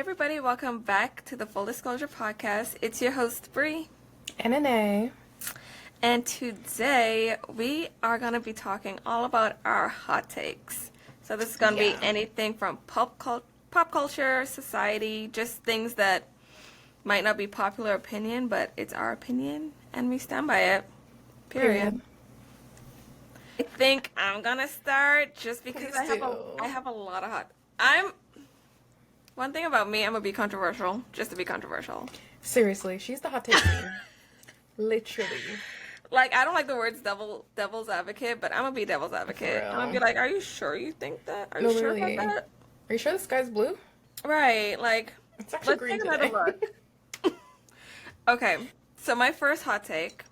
everybody, welcome back to the Full Disclosure Podcast. It's your host, Bree. And an A. And today, we are going to be talking all about our hot takes. So this is going to be anything from pop culture, society, just things that might not be popular opinion, but it's our opinion, and we stand by it. Period. I think I'm going to start just because I have a lot of One thing about me, I'm going to be controversial, just to be controversial. Seriously, she's the hot take queen. Literally. Like, I don't like the words devil's advocate, but I'm going to be devil's advocate. I'm going to be like, are you sure you think that? Are you sure about that? Are you sure the sky's blue? Right, like, it's actually green today. Let's take another look. Okay, so my first hot take,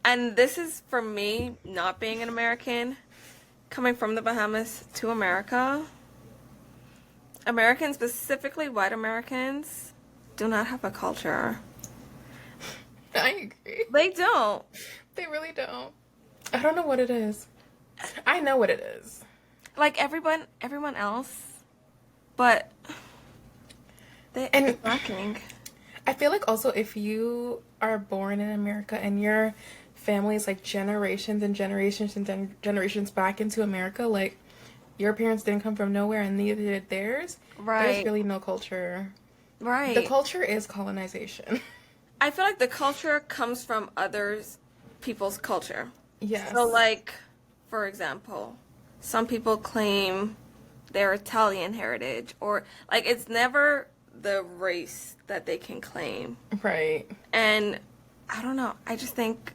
and this is for me not being an American, coming from the Bahamas to America. Americans, specifically white Americans, do not have a culture. I agree. They don't. They really don't. I don't know what it is. I know what it is. Like everyone else, but it's lacking. I feel like also if you are born in America and your family is like generations and generations and generations back into America, like your parents didn't come from nowhere and neither did theirs. Right. There's really no culture. Right. The culture is colonization. I feel like the culture comes from other people's culture. Yes. So like, for example, some people claim their Italian heritage, or like it's never the race that they can claim. Right. And I don't know, I just think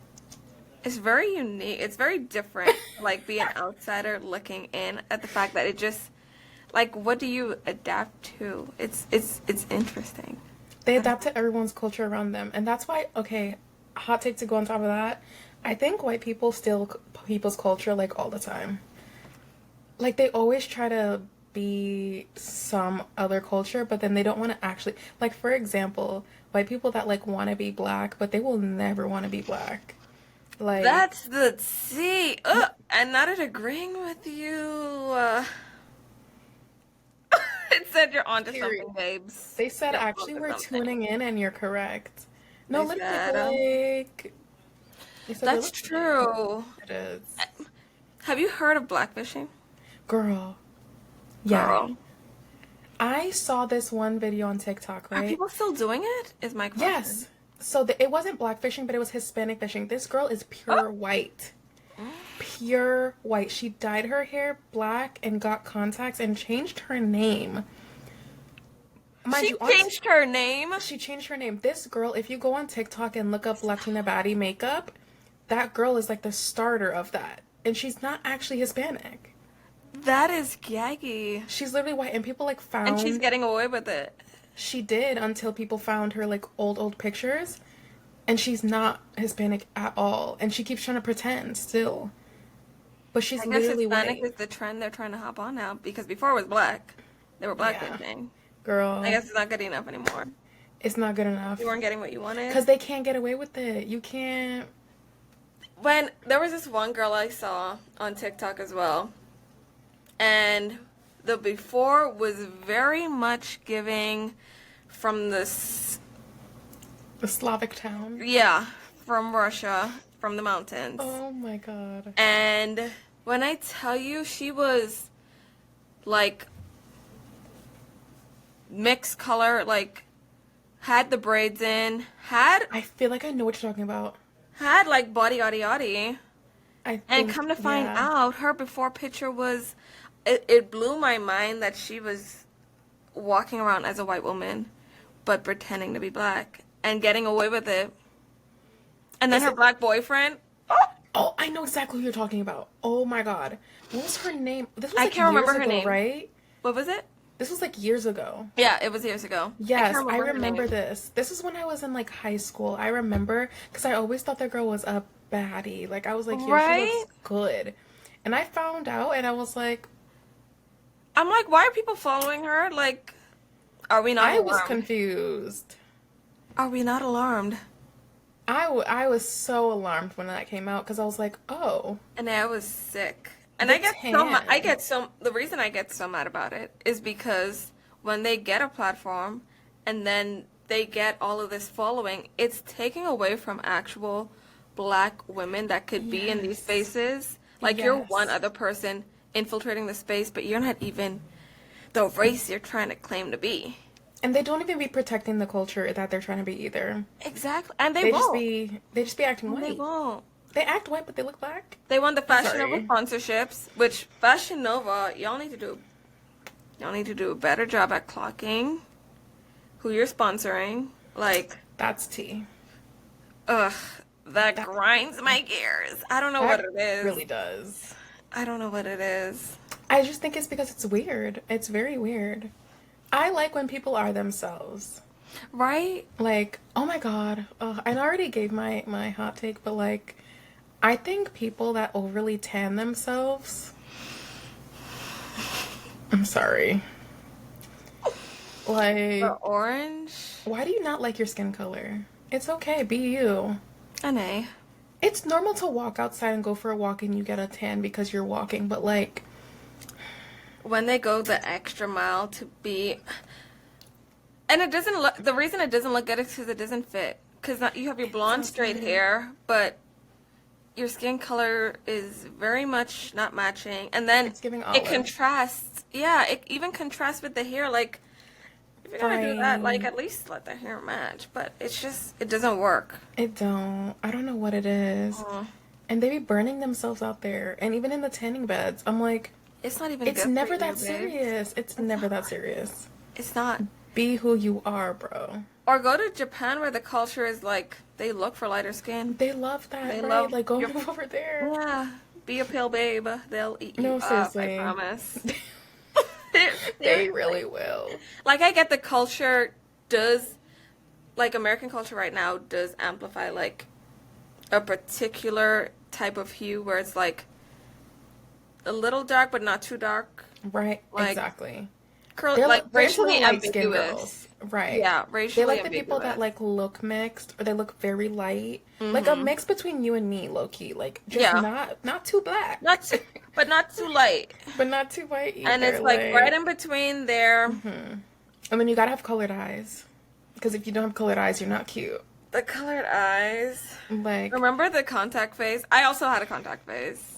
it's very unique. It's very different, like being an outsider looking in at the fact that it just, like, what do you adapt to? It's interesting. They adapt to everyone's culture around them. And that's why, okay, hot take to go on top of that, I think white people steal people's culture, like, all the time. Like, they always try to be some other culture, but then they don't want to actually, like, for example, white people that, like, want to be black, but they will never want to be black. Like, that's the C. I'm not agreeing with you. It said you're onto something, babes. They said you're actually we're tuning in, and you're correct. No, like that's true. It is. Have you heard of blackfishing? Girl. Yeah. Girl. I saw this one video on TikTok, right? Are people still doing it? Is my question. Yes. So it wasn't blackfishing, but it was Hispanic fishing. This girl is pure white. Pure white. She dyed her hair black and got contacts and changed her name. She changed her name? She changed her name. This girl, if you go on TikTok and look up Latina Baddie makeup, that girl is like the starter of that. And she's not actually Hispanic. That is gaggy. She's literally white, and people like found... And she's getting away with it. She did until people found her like old pictures. And she's not Hispanic at all. And she keeps trying to pretend still. But she's literally white. Hispanic is the trend they're trying to hop on now. Because before it was black. They were blackfishing. Girl. I guess it's not good enough anymore. It's not good enough. You weren't getting what you wanted? Because they can't get away with it. You can't... When there was this one girl I saw on TikTok as well. And the before was very much giving from the Slavic town? Yeah, from Russia, from the mountains. Oh my god. And when I tell you, she was like mixed color, like had the braids in, I feel like I know what you're talking about. Had like body yaddy. And come to find out, her before picture was, it blew my mind that she was walking around as a white woman, but pretending to be black and getting away with it. And then her black boyfriend. Oh, I know exactly who you're talking about. Oh my god. What was her name? This was I can't remember her name. Right? What was it? This was like years ago. Yeah, it was years ago. Yes, I remember this. This is when I was in like high school. I remember because I always thought that girl was a baddie. Like I was like, yeah, she looks good. And I found out and I was like, I'm like, why are people following her? Like, are we not alarmed? I was confused. Are we not alarmed? I was so alarmed when that came out because I was like, oh. And I was sick. And I get so the reason I get so mad about it is because when they get a platform and then they get all of this following, it's taking away from actual black women that could be in these Yes. spaces. Like you're one Yes. other person infiltrating the space, but you're not even the race you're trying to claim to be. And they don't even be protecting the culture that they're trying to be either. Exactly. And they They just won't. be acting They white. won't. They act white, but they look black. They want the Fashion Nova Sorry. sponsorships, which Fashion Nova, y'all need to do a better job at clocking who you're sponsoring. Like, That's tea. ugh, that grinds my gears. I don't know what it is. Really does. I don't know what it is. I just think it's because it's weird. It's very weird. I like when people are themselves. Right? Like, oh my god. I already gave my hot take, but like, I think people that overly tan themselves. I'm sorry. Like, The orange? why do you not like your skin color? It's okay, be you. An A. It's normal to walk outside and go for a walk and you get a tan because you're walking, but like, When they go the extra mile to be. And it doesn't look. The reason it doesn't look good is because it doesn't fit. Because you have your blonde straight hair, but your skin color is very much not matching. And then It's giving it olive. contrasts. Yeah, it even contrasts with the hair. Like, if you're gonna do that, like, Fine. at least let the hair match. But it's just, it doesn't work. it don't. I don't know what it is. And they be burning themselves out there. And even in the tanning beds, I'm like, It's not even it's good never for that you, babe. serious. It's never that serious. It's not. Be who you are, bro. Or go to Japan where the culture is like, they look for lighter skin. They love that, They right? love Like, go your- move over there. Yeah, be a pale babe. They'll eat you No, up, seriously. I promise. They really will. Like, I get the culture does, like, American culture right now does amplify, like, a particular type of hue where it's, like, a little dark but not too dark. Right, Like, exactly. Like, they're racially into the light-skinned ambiguous. girls. Right. Yeah, They racially like the ambiguous. people that like look mixed or they look very light. Like a mix between you and me, low key. Like just Yeah. not too black. Not too, but not too light. but not too white either. And it's, like, right in between there. And then you gotta have colored eyes. Because if you don't have colored eyes, you're not cute. The colored eyes. Like Remember the contact phase? I also had a contact phase.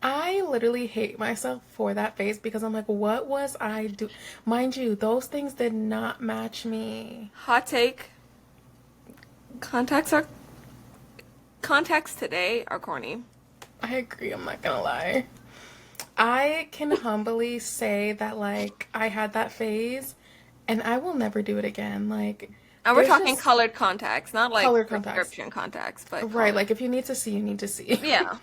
I literally hate myself for that face because I'm like, what was I do? Mind you, those things did not match me. Hot take. Contacts today are corny. I agree, I'm not gonna lie. I can humbly say that like I had that phase and I will never do it again. Like And we're there's talking just- colored contacts, not like Colored contacts. prescription contacts, but Right, colored. like if you need to see, you need to see. Yeah.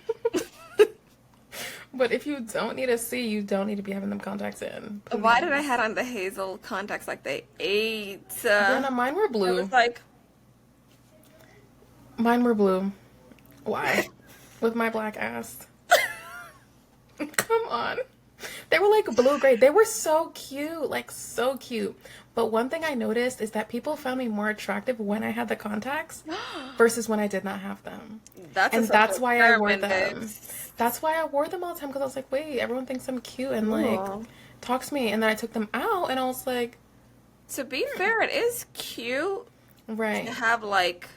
But if you don't need to see, you don't need to be having them contacts in. Why did please. I had on the hazel contacts like they ate? Brianna, mine were I blue. was like, Mine were blue. Why? With my black ass. Come on. They were like blue gray. They were so cute, like so cute. But one thing I noticed is that people found me more attractive when I had the contacts versus when I did not have them. that's a And that's social why I wore experiment, them. babes. That's why I wore them all the time because I was like, wait, everyone thinks I'm cute and like Aw. talks to me. And then I took them out and I was like, To be fair, it is cute right, to have like.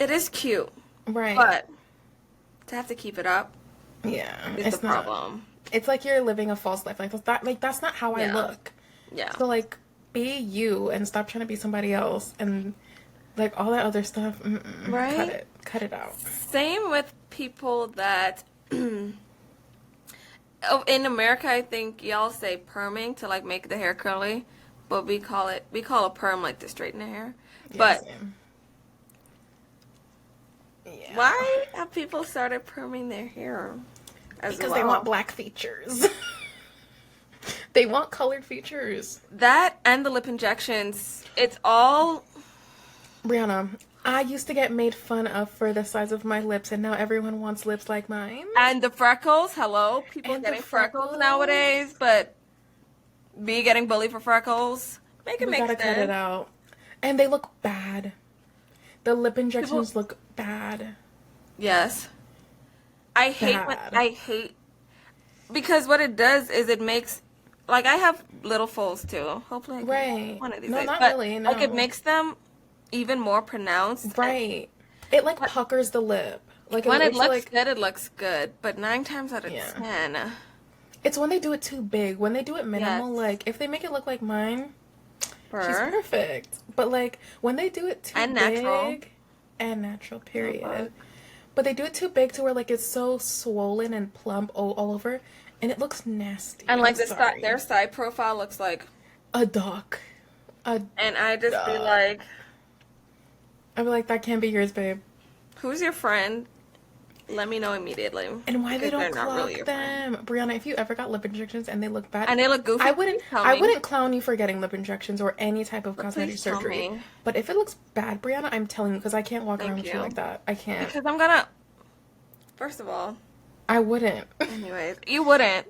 It is cute, right, but to have to keep it up yeah, is it's the not. problem. It's like you're living a false life. Like that's not how I Yeah. look. Yeah. So like, be you and stop trying to be somebody else and like all that other stuff. Right? Cut it out. Same with people that. Oh, in America, I think y'all say perming to like make the hair curly, but we call a perm like to straighten the hair. But same. Yeah. why have people started perming their hair? As Because well? they want black features. They want colored features. That and the lip injections. It's all Brianna, I used to get made fun of for the size of my lips, and now everyone wants lips like mine. and the freckles. Hello, people And the getting freckles freckles. nowadays, but me getting bullied for freckles. Make it We make gotta sense. cut it out. And they look bad. The lip injections look bad. Yes. I hate Bad. because what it does is it makes like I have little folds too. Hopefully, I can Right. one of these No, days. not But really. like it No. makes them even more pronounced. And Right. It like but puckers the lip. Like it when it makes you looks like good, it looks good. But 9 times out of yeah. 10, It's when they do it too big. When they do it yes, minimal, like if they make it look like mine, she's fur perfect. But like when they do it too and natural. big and natural, Oh, but period. But they do it too big to where like it's so swollen and plump all over, and it looks nasty. and I'm like their sorry. side profile looks like, A duck. A and I just be duck. like, I'd be like, that can't be yours, babe. who's your friend? Let me know immediately And why they because they're don't not really clock your friend. them. Brianna, if you ever got lip injections and they look bad, And they look goofy. Please tell I me. wouldn't clown you for getting lip injections or any type of But cosmetic please tell surgery. me. But if it looks bad, Brianna, I'm telling you because I can't walk around Thank with you like you. that. I can't. Because I'm gonna. First of all, I wouldn't. anyways, you wouldn't.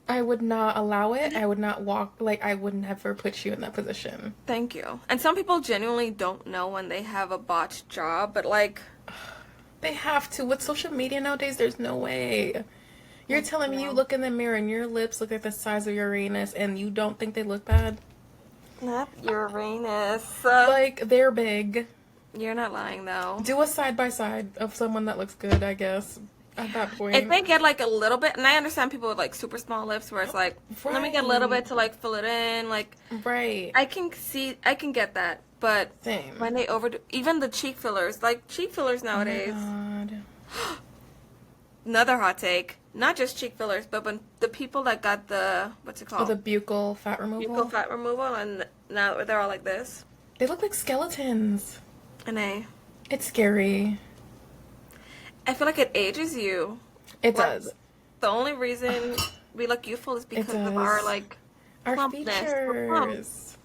I would not allow it. I would not walk, like, I would never put you in that position. Thank you. And some people genuinely don't know when they have a botched job, but like, They have to. With social media nowadays, there's no way. You're thank telling me you you. look in the mirror and your lips look like the size of Uranus and you don't think they look bad? Not Uranus. Like, they're big. You're not lying though. Do a side by side of someone that looks good, I guess, at that If point. they get like a little bit, and I understand people with like super small lips where it's like, let me get a little Right. bit to like fill it in. Like, Right. I can get that. But Same. when they overdo, even the cheek fillers, like cheek fillers Oh my nowadays, god. another hot take, not just cheek fillers, but when the people that got the, what's it Oh, called? the buccal fat removal? Buccal fat removal, and now they're all like this. They look like skeletons. And It's scary. I feel like it ages you. It Like, does. the only reason we look youthful is because of does. our like Our plumpness. We're plump. features.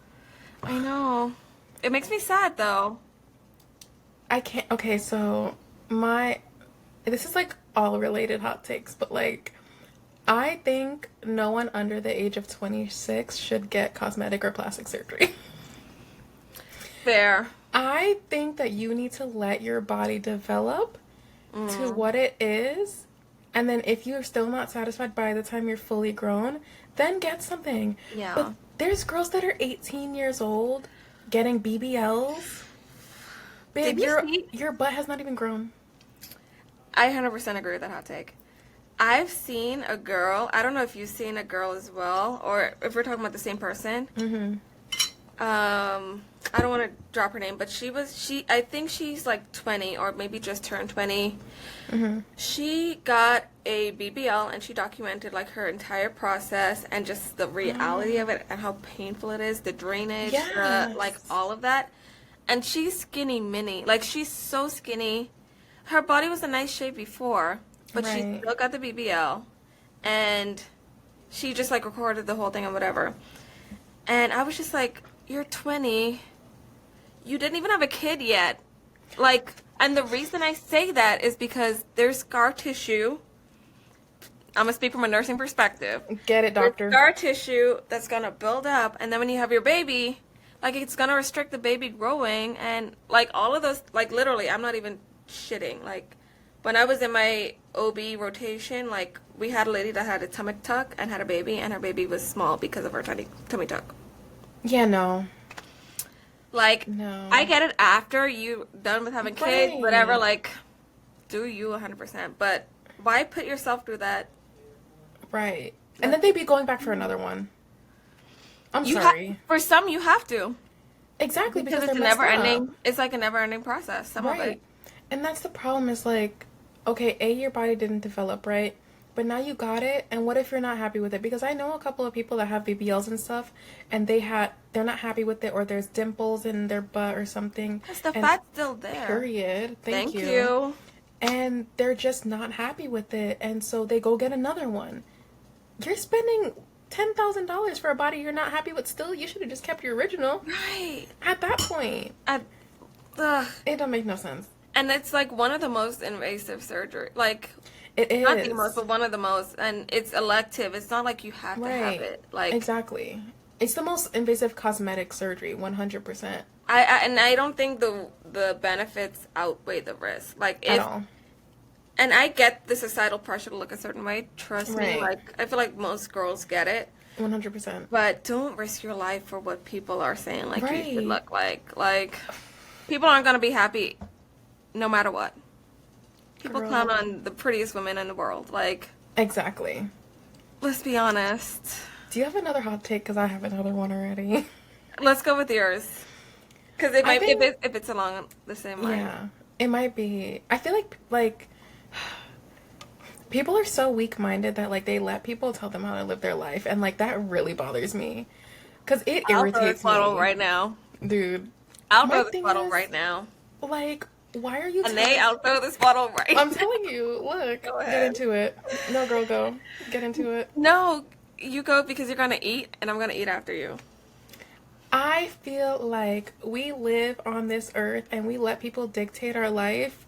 I know. It makes me sad though. I can't. Okay, so this is like all related hot takes, but like, I think no one under the age of 26 should get cosmetic or plastic surgery. Fair. I think that you need to let your body develop to what it is. And then if you're still not satisfied by the time you're fully grown, then get something. Yeah. But there's girls that are 18 years old getting BBLs. Babe, Did you see? your butt has not even grown. I 100% agree with that hot take. I've seen a girl. I don't know if you've seen a girl as well, or if we're talking about the same person. Mm-hmm. I don't want to drop her name, but I think she's like 20 or maybe just turned 20. Mm-hmm. She got a BBL and she documented like her entire process and just the reality of it and how painful it is, the drainage, like Yes. all of that. And she's skinny mini. Like she's so skinny. Her body was a nice shape before, but she Right. still got the BBL. And she just like recorded the whole thing and whatever. And I was just like, you're 20. You didn't even have a kid yet. Like, and the reason I say that is because there's scar tissue. I'm gonna speak from a nursing perspective. Get it, There's doctor. scar tissue that's gonna build up, and then when you have your baby, like it's gonna restrict the baby growing, and like all of those, like literally, I'm not even shitting. Like, when I was in my OB rotation, like we had a lady that had a tummy tuck and had a baby, and her baby was small because of her tummy tuck. Yeah, no. Like, No. I get it after you done with having kids, Right. whatever, like, do you 100%. But why put yourself through that? Right. And then they'd be going back for another one. I'm You sorry. for some, you have to. Exactly, because Because it's they're a messed never up. ending, it's like a never ending process, some of Right. it. And that's the problem is like, okay, your body didn't develop, right? But now you got it, and what if you're not happy with it? Because I know a couple of people that have BBLs and stuff, and they're not happy with it, or there's dimples in their butt or something. Because the and fat's still there. period. Thank you. you. And they're just not happy with it, and so they go get another one. You're spending $10,000 for a body you're not happy with still. You should have just kept your original. Right. At that point, Ugh. it don't make no sense. And it's like one of the most invasive surgery. Like, It is. not the most, but one of the most. And it's elective. It's not like you have to have Right. it. Like, Exactly. It's the most invasive cosmetic surgery, 100%. and I don't think the benefits outweigh the risk. Like, At if all. and I get the societal pressure to look a certain way. Trust me. Right. Like, I feel like most girls get it. 100%. But don't risk your life for what people are saying like you should Right. look like. Like, people aren't gonna be happy no matter what. People Girl. clown on the prettiest women in the world. Like, Exactly. let's be honest. Do you have another hot take? Because I have another one already. Let's go with yours. Because it I might, think- if it's along the same line. Yeah, it might be. I feel like people are so weak-minded that like they let people tell them how to live their life, and like that really bothers me because it I'll throw this irritates bottle me, right now. dude. I'll My throw this thing bottle is- right now. Like, why are you? Anae, I'll throw this bottle right I'm telling you. Look, Go get ahead. into it. No, girl, go. Get into it. No, you go because you're gonna eat, and I'm gonna eat after you. I feel like we live on this earth and we let people dictate our life.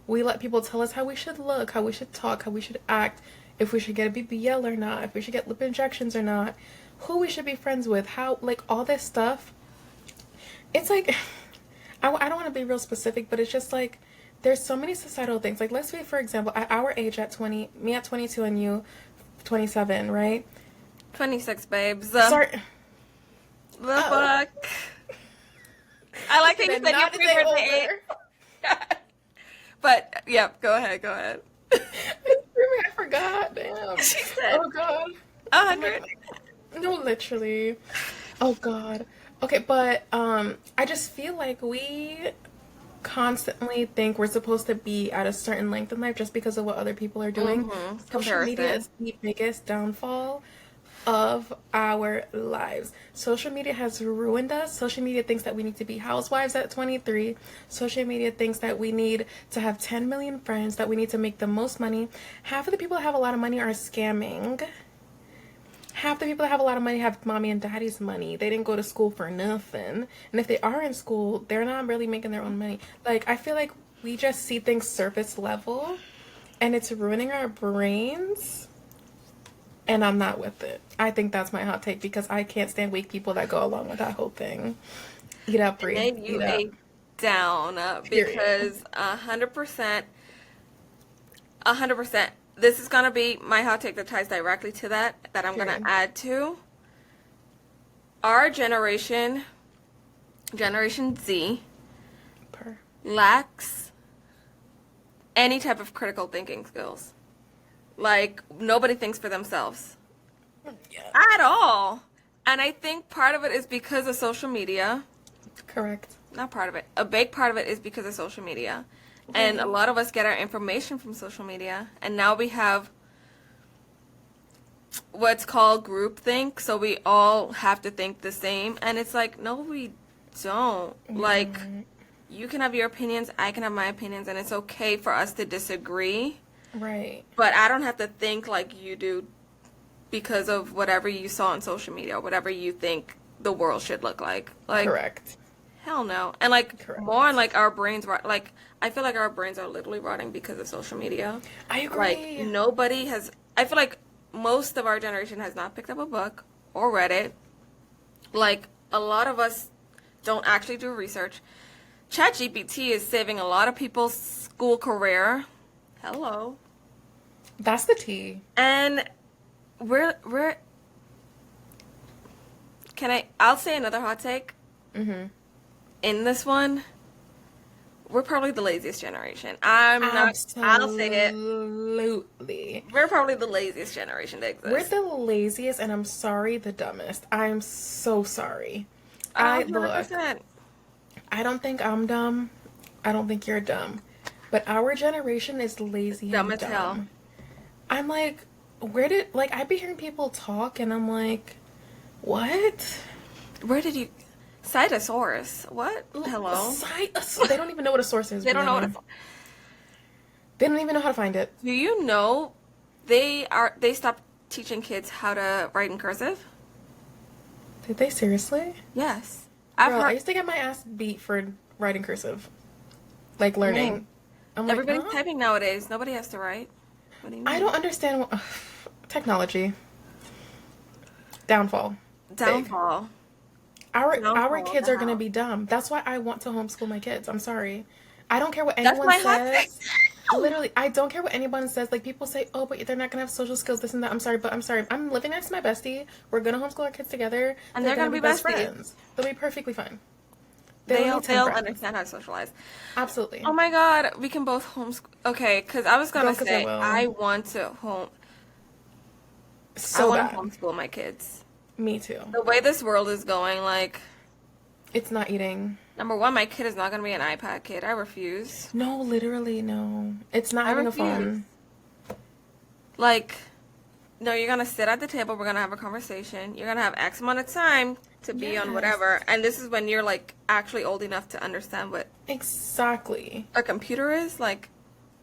We let people tell us how we should look, how we should talk, how we should act, if we should get a BBL or not, if we should get lip injections or not, who we should be friends with, how, like, all this stuff. It's like, I don't want to be real specific, but it's just like, there's so many societal things. Like, let's say, for example, at our age, at 20, me at 22 and you 27, right? 26, babes. Sorry. The fuck. I like how you Then said not your a day favorite age. older. But, yep, go ahead, go ahead. I forgot. Damn. She said Oh god. 100. No, literally. Oh god. Okay, but I just feel like we constantly think we're supposed to be at a certain length in life just because of what other people are doing. Social media Comparison. is the biggest downfall of our lives. Social media has ruined us. Social media thinks that we need to be housewives at 23. Social media thinks that we need to have 10 million friends, that we need to make the most money. Half of the people that have a lot of money are scamming. Half the people that have a lot of money have mommy and daddy's money. They didn't go to school for nothing. And if they are in school, they're not really making their own money. Like, I feel like we just see things surface level and it's ruining our brains. And I'm not with it. I think that's my hot take because I can't stand weak people that go along with that whole thing. Eat up, Brie. Name you Eat up. a down Period. because 100%, this is going to be my hot take that ties directly to that I'm going Period. to add to. Our generation, Generation Z, Per. lacks any type of critical thinking skills. Like, nobody thinks for themselves Yeah. at all. And I think part of it is because of social media. Correct. Not part of it. A big part of it is because of social media. And a lot of us get our information from social media. And now we have what's called groupthink. So we all have to think the same. And it's like, no, we don't. Like, you can have your opinions, I can have my opinions, and it's okay for us to disagree. Right. But I don't have to think like you do because of whatever you saw on social media or whatever you think the world should look like. Like, Correct. hell no. And like Correct. more on like our brains, like I feel like our brains are literally rotting because of social media. I agree. Like nobody has. I feel like most of our generation has not picked up a book or read it. Like a lot of us don't actually do research. ChatGPT is saving a lot of people's school career. Hello. That's the tea. And we're I'll say another hot take. Mm-hmm. In this one, we're probably the laziest generation. I'll say it. Absolutely. We're probably the laziest generation to exist. We're the laziest, and I'm sorry, the dumbest. I'm so sorry. I Look, 100%. I don't think I'm dumb. I don't think you're dumb. But our generation is lazy Dumb and as hell. dumb. I'm like, I be hearing people talk, and I'm like, what? Where did you Cytosaurus? What? Hello? They don't even know what a source is. They don't know what Brianna. They don't even know how to find it. Do you know they stopped teaching kids how to write in cursive? Did they seriously? Yes. I've Girl, I heard used to get my ass beat for writing cursive. Like learning. Dang. I'm like, everybody's huh? typing nowadays. Nobody has to write. What do you mean? I don't understand what technology. Downfall. Big. Downfall. Our Downfall kids are gonna now. be dumb. That's why I want to homeschool my kids. I'm sorry. I don't care what That's anyone my hot take. says. Literally, I don't care what anyone says. Like, people say, oh, but they're not gonna have social skills, this and that. I'm sorry, but I'm sorry. I'm living next to my bestie. We're gonna homeschool our kids together. And they're gonna be best besties. friends. They'll be perfectly fine. They don't need 10 They'll friends. understand how to socialize. Absolutely. Oh my God, we can both homeschool. Okay, because I was gonna Girl, 'cause I say will. I want to I So want to bad. homeschool my kids. Me too. The way this world is going, like, It's not eating. number one, my kid is not gonna be an iPad kid. I refuse. No, literally, no. It's not I having a refuse. phone. Like, no, you're gonna sit at the table. We're gonna have a conversation. You're gonna have X amount of time to be on Yes. whatever, and this is when you're like actually old enough to understand what Exactly. a computer is. Like,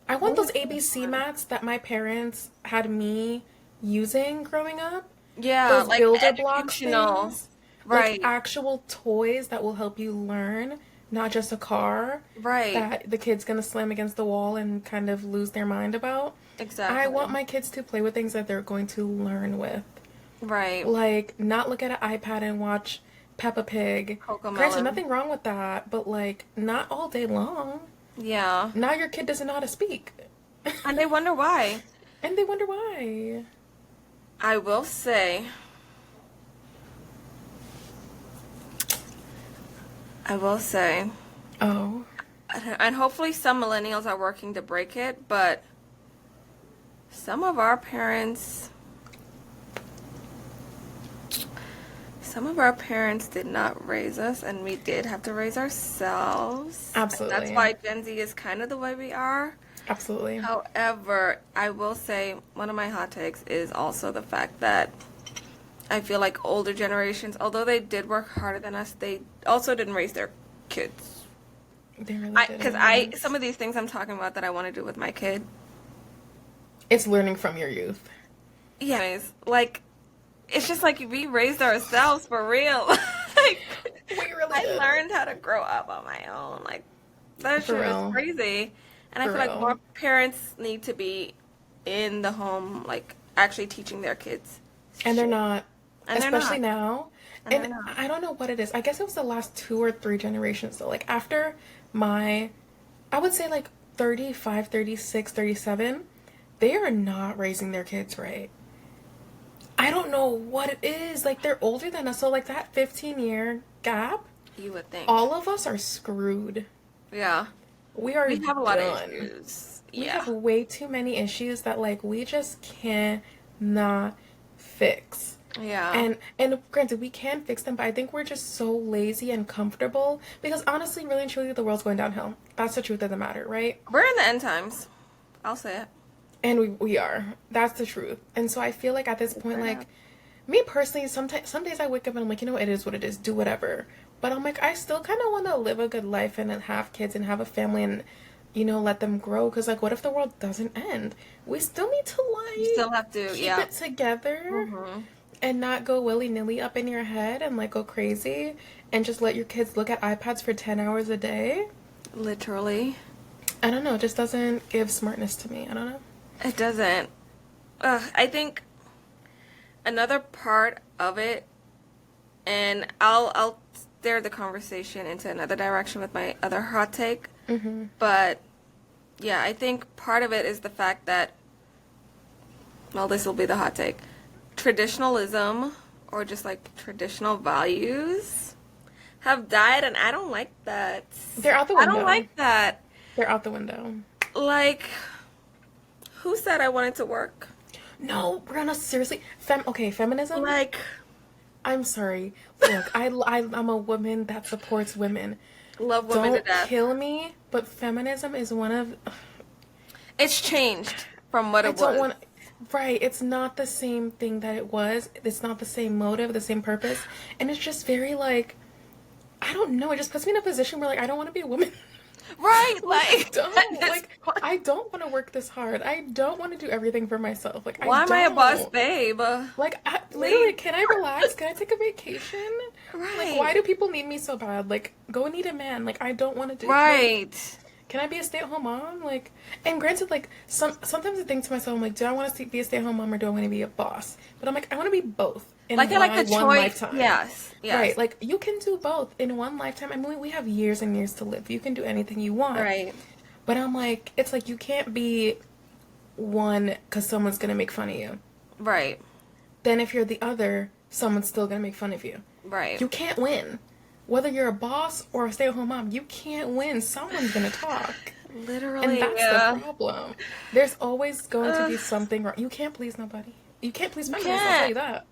I want those ABC mats that my parents had me using growing up. yeah, Those like builder block educational, things. right? Like actual toys that will help you learn, not just a car Right. that the kid's gonna slam against the wall and kind of lose their mind about. Exactly. I want my kids to play with things that they're going to learn with. Right. Like, not look at an iPad and watch Peppa Pig. Cocomelon. Granted, nothing wrong with that, but like, not all day long. Yeah. Now your kid doesn't know how to speak. And they wonder why. And they wonder why. I will say, Oh. and hopefully some millennials are working to break it, but some of our parents did not raise us, and we did have to raise ourselves. Absolutely. That's why Gen Z is kind of the way we are. Absolutely. However, I will say one of my hot takes is also the fact that I feel like older generations, although they did work harder than us, they also didn't raise their kids. They really Because didn't. some of these things I'm talking about that I want to do with my kid. It's learning from your youth. Yeah, it's like, it's just like we raised ourselves for real. Like, We really I did. learned how to grow up on my own. Like, that For shit real. is crazy. And I For feel like real. more parents need to be in the home, like, actually teaching their kids. And they're shit. not. And they're Especially not. now. And And they're not. I don't know what it is. I guess it was the last 2 or 3 generations. So, like, after I would say, like, 35, 36, 37, they are not raising their kids right. I don't know what it is. Like, they're older than us. So, like, that 15-year gap, You would think. all of us are screwed. Yeah. We are We have a lot done. of issues. We Yeah. have way too many issues that, like, we just cannot fix. Yeah. And granted, we can fix them, but I think we're just so lazy and comfortable because honestly, really and truly, the world's going downhill. That's the truth of the matter, right? We're in the end times. I'll say it. And we are. That's the truth. And so I feel like at this point, Fair like, enough. me personally, some days I wake up and I'm like, you know, it is what it is. Do whatever. But I'm like, I still kind of want to live a good life and have kids and have a family and, you know, let them grow. Because, like, what if the world doesn't end? We still need to, like, You still have to, keep yeah. it together. And not go willy-nilly up in your head and, like, go crazy. And just let your kids look at iPads for 10 hours a day. Literally. I don't know. It just doesn't give smartness to me. I don't know. It doesn't. I think another part of it, and I'll steer the conversation into another direction with my other hot take. Mm-hmm. But yeah, I think part of it is the fact that, well, this will be the hot take. Traditionalism, or just like traditional values, have died, and I don't like that. They're out the I window. don't like that. They're out the window. Like, who said I wanted to work? No, Brianna, seriously. Feminism? Like, I'm sorry. Look, I'm a woman that supports women. love women Don't to death. kill me, but feminism is one of... It's changed from what I it don't was. want... Right, it's not the same thing that it was. It's not the same motive, the same purpose. And it's just very, like... I don't know. It just puts me in a position where, like, I don't want to be a woman. Right, I like, don't. at this Like, point- I don't want to work this hard. I don't want to do everything for myself. Like, why am I a don't. boss babe? Like, literally, can I relax? Can I take a vacation? Right. Like, why do people need me so bad? Like, go need a man. Like, I don't want to do Right. Can I be a stay-at-home mom? Like, and granted, like, sometimes I think to myself, I'm like, do I want to be a stay-at-home mom or do I want to be a boss? But I'm like, I want to be both in Like, I like the one choice. lifetime. Yes. Yes. Right, like, you can do both in one lifetime. I mean, we have years and years to live. You can do anything you want. Right. But I'm like, it's like you can't be one because someone's gonna make fun of you. Right. Then if you're the other, someone's still gonna make fun of you. Right. You can't win. Whether you're a boss or a stay-at-home mom, you can't win. Someone's gonna talk. Literally, And that's yeah. the problem. There's always going to be something wrong. You can't please nobody. You can't please feminists, I'll tell you that.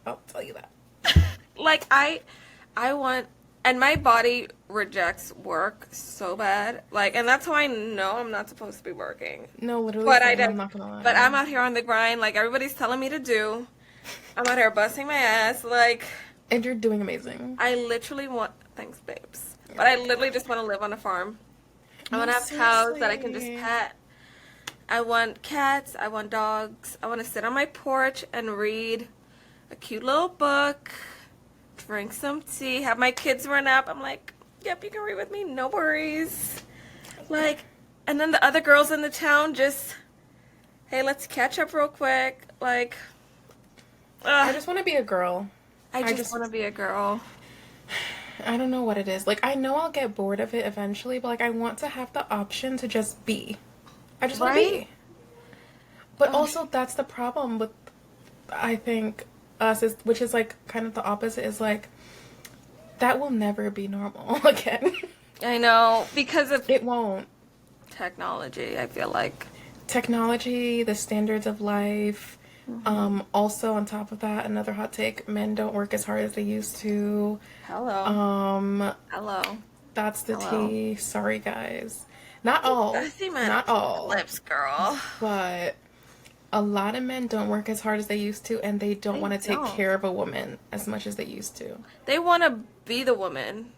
I'll tell you that. Like I want, and my body rejects work so bad. Like, and that's how I know I'm not supposed to be working. No, literally, But same, I'm not gonna lie. but I'm out here on the grind, like everybody's telling me to do. I'm out here busting my ass, like And you're doing amazing. I literally want, thanks, babes. But I literally just want to live on a farm. I want to No, have cows that I can just seriously. pet. I want cats. I want dogs. I want to sit on my porch and read a cute little book, drink some tea, have my kids run up. I'm like, yep, you can read with me, no worries. Like, and then the other girls in the town just, hey, let's catch up real quick. Like, I just want to be a girl. I just want to be a girl. I don't know what it is. Like, I know I'll get bored of it eventually, but like, I want to have the option to just be. I just want to Right? be. But also, that's the problem with, I think, us, is, which is like kind of the opposite, is like, that will never be normal again. I know, because of It won't. technology, I feel like. Technology, the standards of life. Also, on top of that, another hot take: men don't work as hard as they used to. Hello. Hello. That's the Hello. tea. Sorry, guys. Not all. I see my Not all. lips, girl. But a lot of men don't work as hard as they used to, and they don't They want to take don't. care of a woman as much as they used to. They want to be the woman.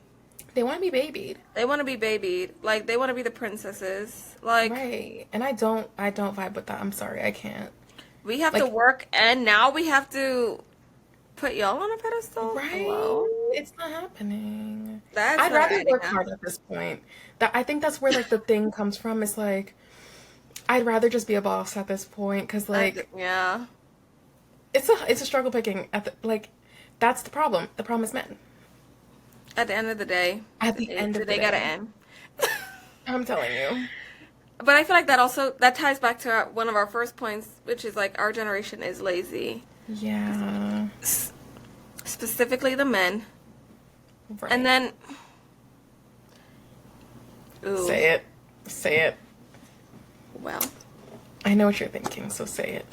They want to be babied. They want to be babied. Like, they want to be the princesses. Like, Right. And I don't vibe with that. I'm sorry. I can't. we have to Like- work, and now we have to put y'all on a pedestal? Right? Hello? It's not happening. That's I'd not rather adding work up. hard at this point. That I think that's where like the thing comes from. Is like, I'd rather just be a boss at this point, because like Yeah. it's a struggle picking at the, like, that's the problem. The problem is men. At the end of the day. At the end of the they gotta day. end. I'm telling you. But I feel like that ties back to one of our first points, which is like our generation is lazy. Yeah. Specifically the men. Right. And then, ooh, Say it. Say it. well, I know what you're thinking, so say it.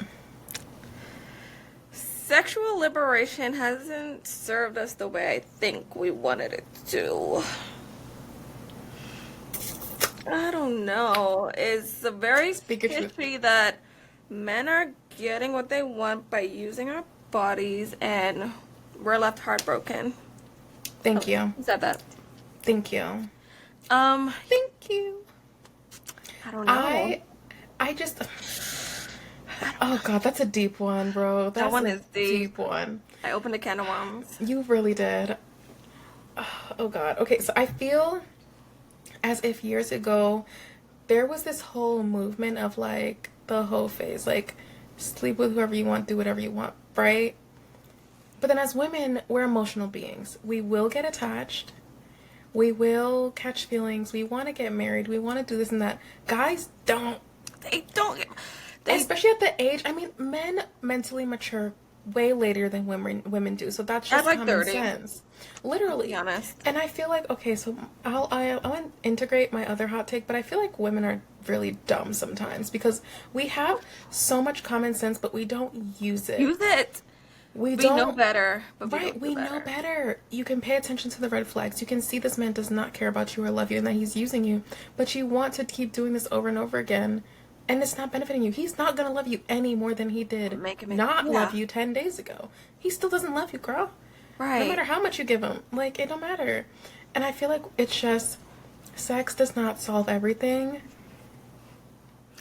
sexual liberation hasn't served us the way I think we wanted it to. I don't know. It's a very Speak your truth. fishy that men are getting what they want by using our bodies, and we're left heartbroken. Thank you. Who said that? Thank you. Um, Thank you. I don't know. I just. Oh god, that's a deep one, bro. That's one a is deep. one. I opened a can of worms. You really did. Oh god. Okay, so I feel as if years ago there was this whole movement of like the hoe phase, like sleep with whoever you want, do whatever you want, right? But then as women, we're emotional beings. We will get attached. We will catch feelings. We want to get married. We want to do this and that. Guys don't. They don't. They Especially at the age, I mean, men mentally mature way later than women do. So that's At just like common 30. sense. Literally. be honest. And I feel like, okay, so I'll integrate my other hot take, but I feel like women are really dumb sometimes because we have so much common sense, but we don't use it. use it. We We don't know better, but we Right, don't we do know better. You can pay attention to the red flags. You can see this man does not care about you or love you and that he's using you, but you want to keep doing this over and over again, and it's not benefiting you. He's not going to love you any more than he did Make him- not yeah. love you 10 days ago. He still doesn't love you, girl. Right. No matter how much you give him. Like, it don't matter. And I feel like it's just, sex does not solve everything.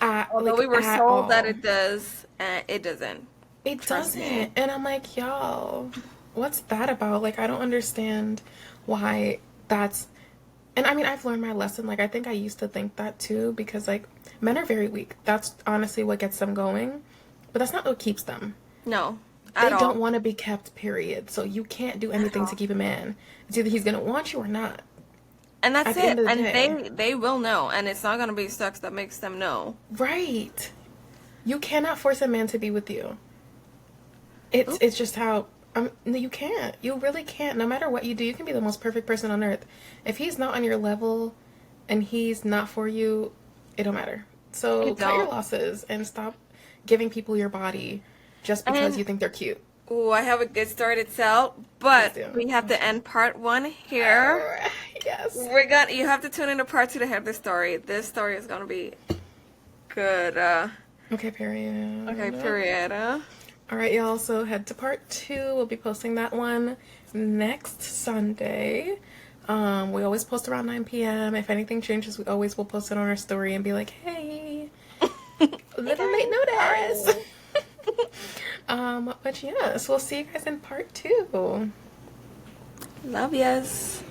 Although Like, we were at sold that all. it does, it doesn't. It Trust me. doesn't. And I'm like, y'all, what's that about? Like, I don't understand why that's. And I mean, I've learned my lesson. Like, I think I used to think that too, because, like, men are very weak. That's honestly what gets them going. But that's not what keeps them. No, They at all. don't want to be kept, period. So you can't do anything all. to keep a man. It's either he's going to want you or not. And that's At the it. end of the And day. they will know. And it's not going to be sex that makes them know. Right. You cannot force a man to be with you. It's just how no, you can't. You really can't. No matter what you do, you can be the most perfect person on earth. If he's not on your level and he's not for you, it don't matter. So It cut your don't. losses and stop giving people your body just because And you think they're cute. ooh, I have a good story to tell, but Please do. we have to end part 1 here. Yes. You have to tune into part 2 to hear this story. This story is gonna be good. Okay, period. Okay, period. All right, y'all. So head to part 2. We'll be posting that one next Sunday. We always post around 9 p.m. If anything changes, we always will post it on our story and be like, hey, little late notice. But yes, we'll see you guys in part 2. Love yous.